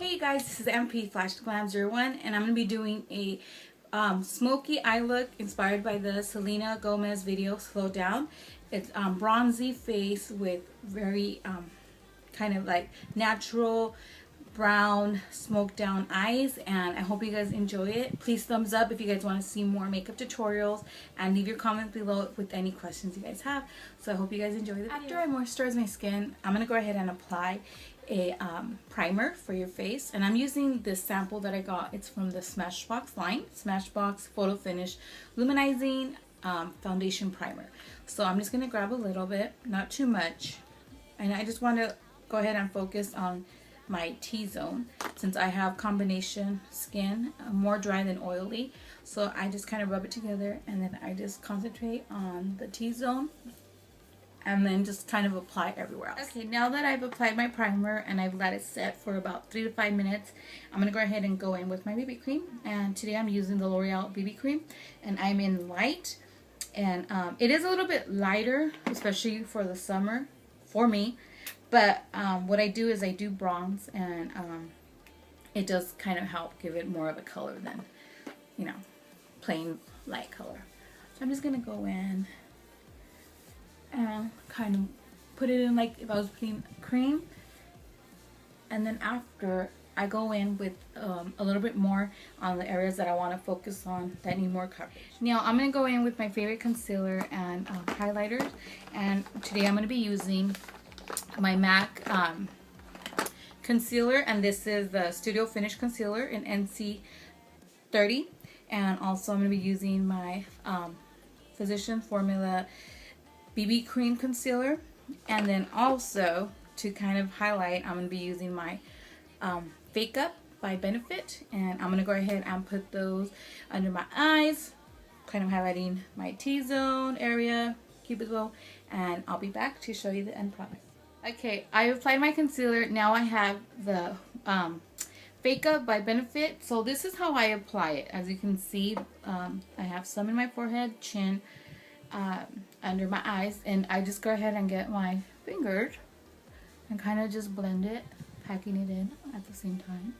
Hey guys, this is MP Flash Glam 01 and I'm going to be doing a smoky eye look inspired by the Selena Gomez video Slow Down. It's bronzy face with very kind of like natural brown smoked down eyes, and I hope you guys enjoy it. Please thumbs up if you guys want to see more makeup tutorials, and leave your comments below with any questions you guys have. So I hope you guys enjoy the video. After I moisturize my skin, I'm going to go ahead and apply a primer for your face, and I'm using this sample that I got. It's from the Smashbox line, Smashbox Photo Finish Luminizing Foundation Primer. So I'm just going to grab a little bit, not too much, and I just want to go ahead and focus on my T-zone since I have combination skin, more dry than oily. So I just kind of rub it together and then I just concentrate on the T-zone and then just kind of apply everywhere else. Okay, now that I've applied my primer and I've let it set for about 3 to 5 minutes, I'm going to go ahead and go in with my BB cream. And today I'm using the L'Oreal BB cream, and I'm in light, and it is a little bit lighter, especially for the summer for me. But what I do is I do bronze, and it does kind of help give it more of a color than, you know, plain light color. So I'm just going to go in and kind of put it in like if I was putting cream. And then after, I go in with a little bit more on the areas that I want to focus on that need more coverage. Now I'm going to go in with my favorite concealer and highlighters. And today I'm going to be using my MAC concealer, and this is the Studio Finish Concealer in NC30. And also I'm going to be using my Physician Formula BB Cream Concealer. And then also to kind of highlight, I'm going to be using my Fake Up by Benefit, and I'm going to go ahead and put those under my eyes, kind of highlighting my T-zone area, cupid's bow, and I'll be back to show you the end product. Okay, I applied my concealer. Now I have the Fake Up by Benefit. So this is how I apply it. As you can see, I have some in my forehead, chin, under my eyes, and I just go ahead and get my fingers and kind of just blend it, packing it in at the same time,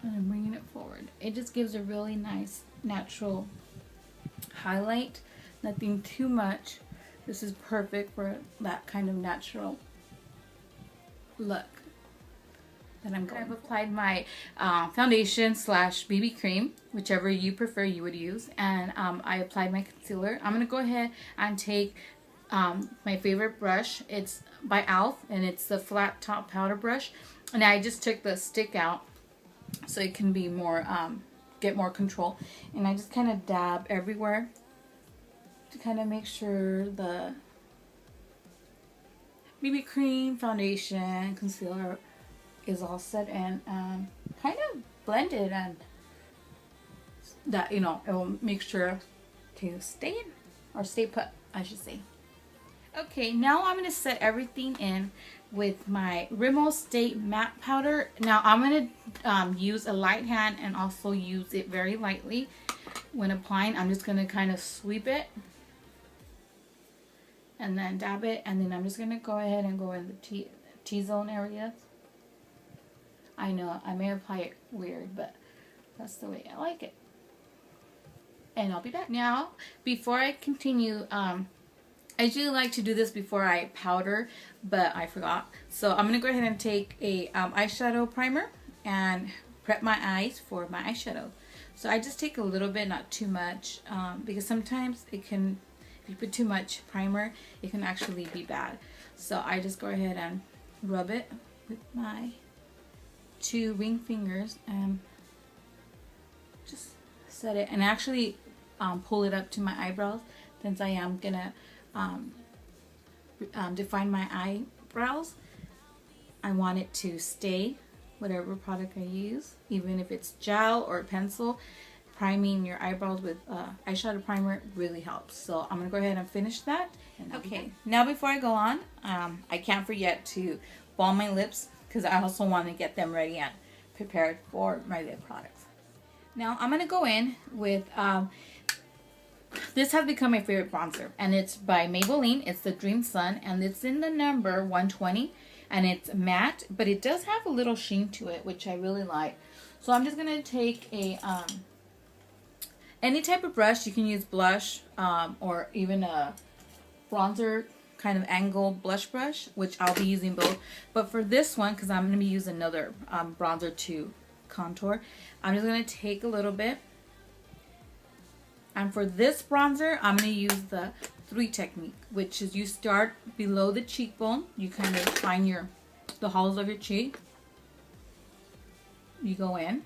and then bringing it forward. It just gives a really nice natural highlight, nothing too much. This is perfect for that kind of natural look that I'm going. I've applied my foundation slash BB cream, whichever you prefer you would use, and I applied my concealer. I'm going to go ahead and take my favorite brush. It's by e.l.f. and it's the flat top powder brush, and I just took the stick out so it can be more get more control, and I just kind of dab everywhere to kind of make sure the BB cream, foundation, concealer is all set in, and kind of blended, and that, you know, it will make sure to stay in, or stay put, I should say. Okay, now I'm going to set everything in with my Rimmel Stay Matte Powder. Now I'm going to use a light hand and also use it very lightly when applying. I'm just going to kind of sweep it and then dab it, and then I'm just going to go ahead and go in the T-zone areas. I know I may apply it weird, but that's the way I like it. And I'll be back. Now, before I continue, I usually like to do this before I powder, but I forgot. So I'm going to go ahead and take a eyeshadow primer and prep my eyes for my eyeshadow. So I just take a little bit, not too much, because sometimes it can, if you put too much primer, it can actually be bad. So I just go ahead and rub it with my 2 ring fingers and just set it, and actually pull it up to my eyebrows, since I am gonna define my eyebrows. I want it to stay, whatever product I use, even if it's gel or pencil. Priming your eyebrows with eyeshadow primer really helps. So I'm gonna go ahead and finish that. And okay, now before I go on, I can't forget to balm my lips, because I also want to get them ready and prepared for my lip products. Now I'm gonna go in with this has become my favorite bronzer, and it's by Maybelline. It's the Dream Sun, and it's in the number 120. and it's matte, but it does have a little sheen to it, which I really like. So I'm just gonna take a any type of brush. You can use blush or even a bronzer kind of angled blush brush, which I'll be using both. But for this one, because I'm going to be using another bronzer to contour, I'm just going to take a little bit. And for this bronzer, I'm going to use the 3 technique, which is you start below the cheekbone. You kind of find the hollows of your cheek. You go in,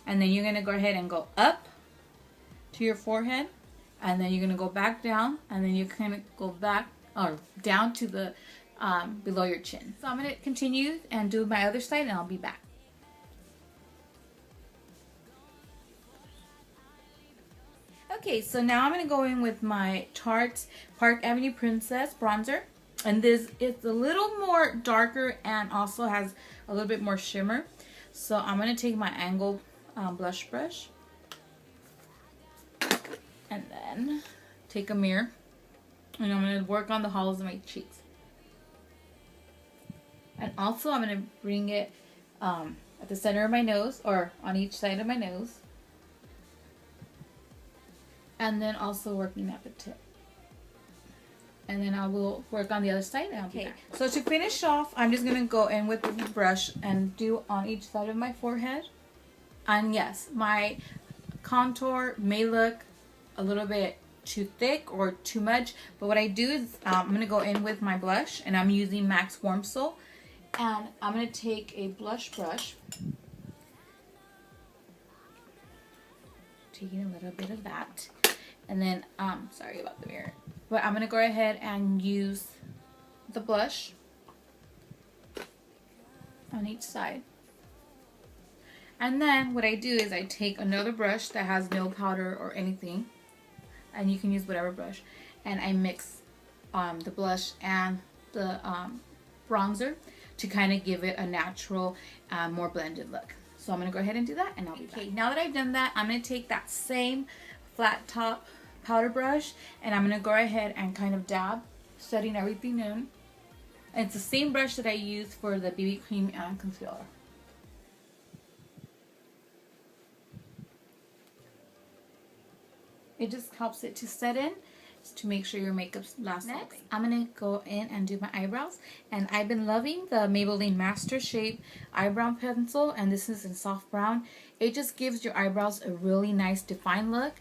and then you're going to go ahead and go up to your forehead, and then you're going to go back down, and then you kind of go back or down to the below your chin. So I'm going to continue and do my other side, and I'll be back. Okay, so now I'm going to go in with my Tarte Park Avenue Princess bronzer, and this is a little more darker and also has a little bit more shimmer. So I'm going to take my angled blush brush and then take a mirror, and I'm going to work on the hollows of my cheeks. And also I'm going to bring it at the center of my nose, or on each side of my nose. And then also working at the tip. And then I will work on the other side. And okay, so to finish off, I'm just going to go in with the brush and do on each side of my forehead. And yes, my contour may look a little bit too thick or too much, but what I do is I'm going to go in with my blush, and I'm using MAC's Warm Soul, and I'm going to take a blush brush, taking a little bit of that, and then sorry about the mirror, but I'm going to go ahead and use the blush on each side. And then what I do is I take another brush that has no powder or anything, and you can use whatever brush, and I mix the blush and the bronzer to kind of give it a natural, more blended look. So I'm going to go ahead and do that, and I'll be back. Now that I've done that, I'm going to take that same flat top powder brush, and I'm going to go ahead and kind of dab, setting everything in. And it's the same brush that I used for the BB cream and concealer. It just helps it to set in, just to make sure your makeup lasts. Next, I'm going to go in and do my eyebrows. And I've been loving the Maybelline Master Shape Eyebrow Pencil, and this is in soft brown. It just gives your eyebrows a really nice defined look,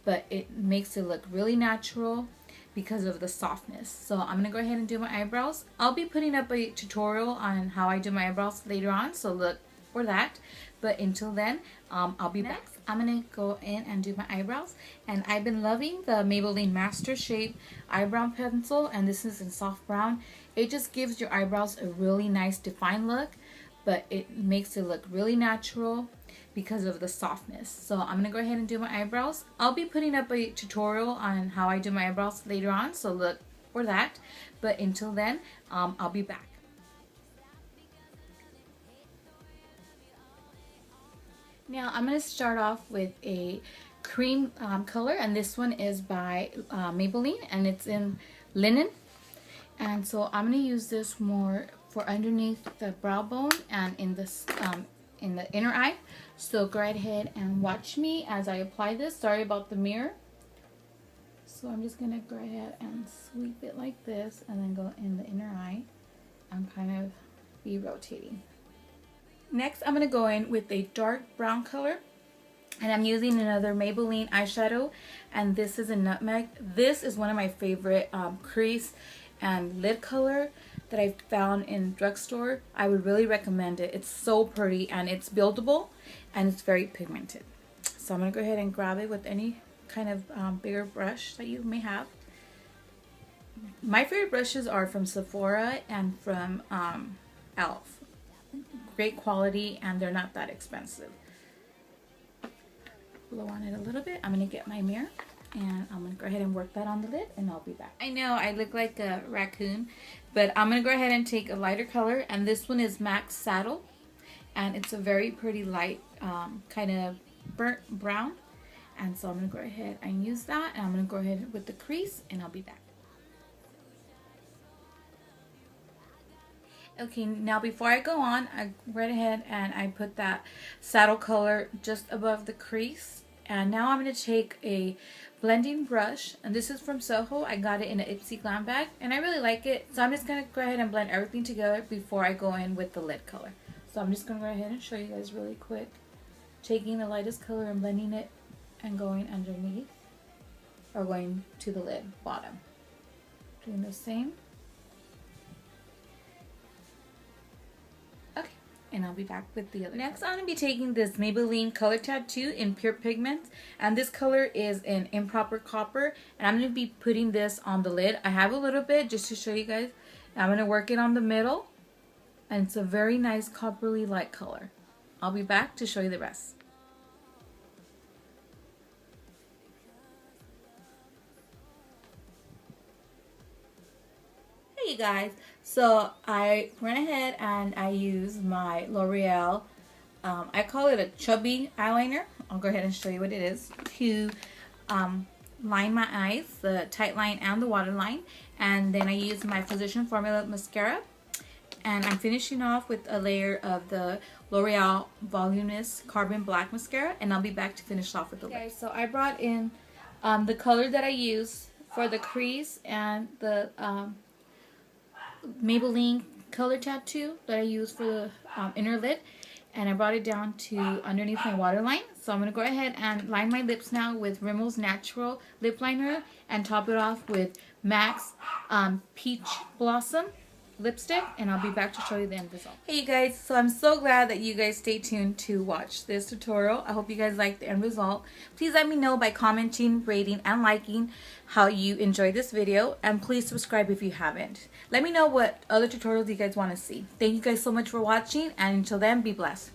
but it makes it look really natural because of the softness. So I'm going to go ahead and do my eyebrows. I'll be putting up a tutorial on how I do my eyebrows later on, so look for that. But until then, I'll be back. I'm going to go in and do my eyebrows. And I've been loving the Maybelline Master Shape Eyebrow Pencil, and this is in soft brown. It just gives your eyebrows a really nice defined look, but it makes it look really natural because of the softness. So I'm going to go ahead and do my eyebrows. I'll be putting up a tutorial on how I do my eyebrows later on, so look for that. But until then, I'll be back. Now I'm going to start off with a cream color, and this one is by Maybelline, and it's in Linen. And so I'm going to use this more for underneath the brow bone and in this in the inner eye. So go right ahead and watch me as I apply this. Sorry about the mirror. So I'm just going to go ahead and sweep it like this, and then go in the inner eye and kind of be rotating. Next, I'm going to go in with a dark brown color, and I'm using another Maybelline eyeshadow, and this is a Nutmeg. This is one of my favorite crease and lid color that I've found in drugstore. I would really recommend it. It's so pretty, and it's buildable, and it's very pigmented. So I'm going to go ahead and grab it with any kind of bigger brush that you may have. My favorite brushes are from Sephora and from e.l.f. Great quality, and they're not that expensive. Blow on it a little bit. I'm going to get my mirror, and I'm going to go ahead and work that on the lid, and I'll be back. I know I look like a raccoon, but I'm going to go ahead and take a lighter color, and this one is MAC's Saddle, and it's a very pretty light kind of burnt brown. And so I'm going to go ahead and use that, and I'm going to go ahead with the crease, and I'll be back. Okay, now before I go on, I went ahead and I put that saddle color just above the crease. And now I'm going to take a blending brush, and this is from Soho. I got it in an Ipsy Glam bag, and I really like it. So I'm just going to go ahead and blend everything together before I go in with the lid color. So I'm just going to go ahead and show you guys really quick. Taking the lightest color and blending it and going underneath, or going to the lid bottom. Doing the same. Okay, and I'll be back with the other. Next, I'm going to be taking this Maybelline Color Tattoo in Pure Pigments, and this color is in Improper Copper, and I'm going to be putting this on the lid. I have a little bit just to show you guys. I'm going to work it on the middle, and it's a very nice coppery light color. I'll be back to show you the rest. Hey guys, so I went ahead and I used my L'Oreal, I call it a chubby eyeliner. I'll go ahead and show you what it is, to line my eyes, the tight line and the waterline. And then I used my Physician Formula mascara, and I'm finishing off with a layer of the L'Oreal Voluminous Carbon Black mascara, and I'll be back to finish off with the lip. Okay, so I brought in the color that I use for the crease and the Maybelline Color Tattoo that I use for the inner lid, and I brought it down to underneath my waterline. So I'm going to go ahead and line my lips now with Rimmel's Natural Lip Liner and top it off with MAC's Peach Blossom lipstick, and I'll be back to show you the end result. Hey you guys, so I'm so glad that you guys stay tuned to watch this tutorial. I hope you guys like the end result. Please let me know by commenting, rating, and liking how you enjoyed this video, and please subscribe if you haven't. Let me know what other tutorials you guys want to see. Thank you guys so much for watching, and until then, be blessed.